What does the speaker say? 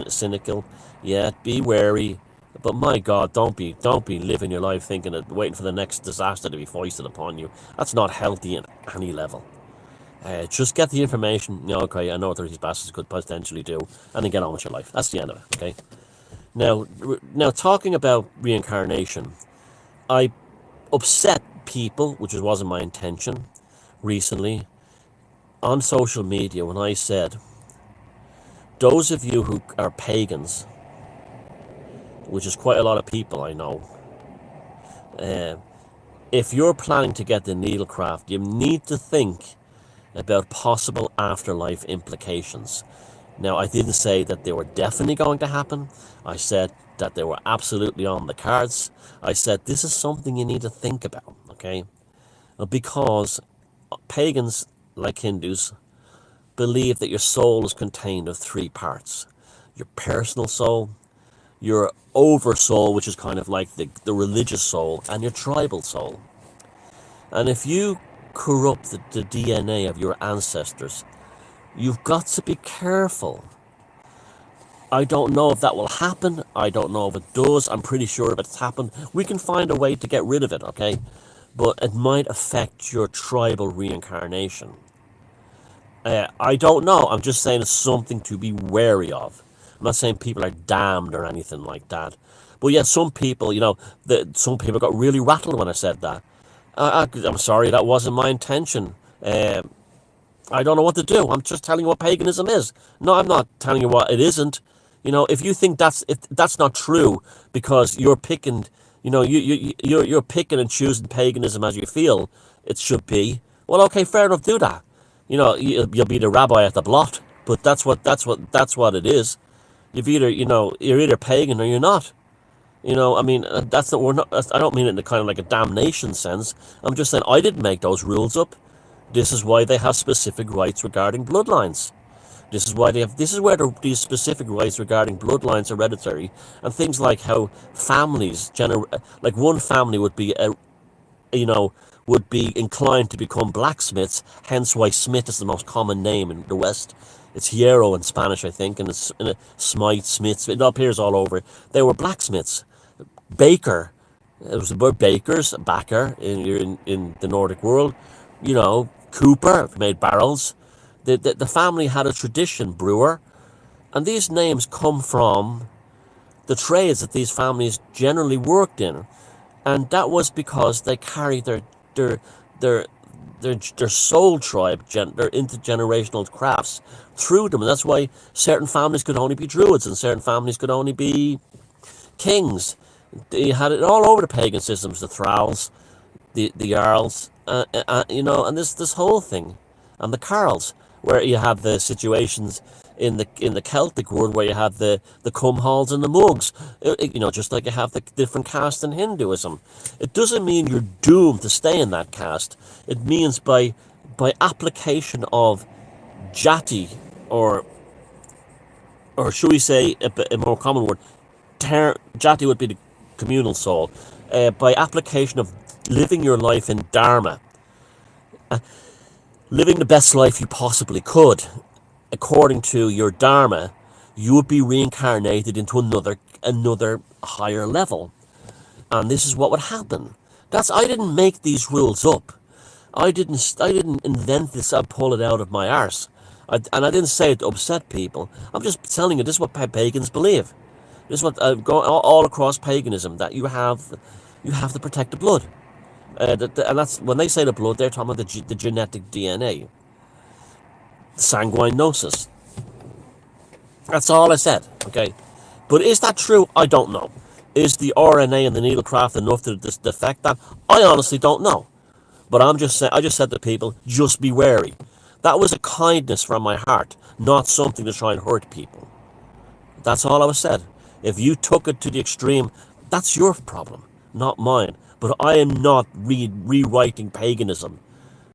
cynical. Yeah, be wary. But my God, don't be living your life thinking that waiting for the next disaster to be foisted upon you. That's not healthy at any level. Just get the information. Okay, I know what these bastards could potentially do, and then get on with your life. That's the end of it. Okay. Now talking about reincarnation, I upset people, which wasn't my intention, recently on social media when I said, those of you who are pagans, which is quite a lot of people I know, uh, if you're planning to get the needlecraft, you need to think about possible afterlife implications. Now, I didn't say that they were definitely going to happen. I said that they were absolutely on the cards. I said this is something you need to think about, okay? Because pagans, like Hindus, believe that your soul is contained of three parts: your personal soul, your oversoul, which is kind of like the religious soul, and your tribal soul. And if you corrupt the DNA of your ancestors, you've got to be careful. I don't know if that will happen. I don't know if it does. I'm pretty sure if it's happened, we can find a way to get rid of it, okay? But it might affect your tribal reincarnation. I don't know. I'm just saying it's something to be wary of. I'm not saying people are damned or anything like that. But yeah, some people, some people got really rattled when I said that. I'm sorry, that wasn't my intention. I don't know what to do. I'm just telling you what paganism is. No, I'm not telling you what it isn't. If you think if that's not true because you're picking, you're picking and choosing paganism as you feel it should be. Well, okay, fair enough. Do that. You'll be the rabbi at the blot, but that's what it is. You're either pagan or you're not. I mean, that's not. We're not. I don't mean it in a kind of like a damnation sense. I'm just saying I didn't make those rules up. This is why they have specific rights regarding bloodlines. This is why they have. This is where these specific rights regarding bloodlines, hereditary, and things like how families, like one family would be would be inclined to become blacksmiths. Hence, why Smith is the most common name in the West. It's hierro in Spanish, I think, and it's in a Smythe, Smiths. It appears all over. They were blacksmiths. Baker. It was about bakers, backer in the Nordic world. Cooper made barrels. The family had a tradition, brewer, and these names come from the trades that these families generally worked in, and that was because they carried their their their soul tribe, their intergenerational crafts through them, and that's why certain families could only be druids and certain families could only be kings. You had it all over the pagan systems, the thralls, the jarls, and this whole thing, and the carls, where you have the situations in the Celtic world where you have the cumhalls and the mugs, just like you have the different castes in Hinduism. It doesn't mean you're doomed to stay in that caste. It means by application of jati, or should we say a more common word, jati would be the communal soul, by application of living your life in dharma, living the best life you possibly could, according to your dharma, you would be reincarnated into another higher level, and this is what would happen. I didn't make these rules up. I didn't invent this. I pull it out of my arse, and I didn't say it to upset people. I'm just telling you this is what pagans believe. This is what go all across paganism, that you have to protect the blood. And that's when they say the blood, they're talking about the genetic DNA, sanguinosis. That's all I said, okay? But is that true? I don't know. Is the RNA and the needlecraft enough to affect that? I honestly don't know. But I just said to people, just be wary. That was a kindness from my heart, not something to try and hurt people. That's all I was said. If you took it to the extreme, that's your problem, not mine. But I am not rewriting paganism.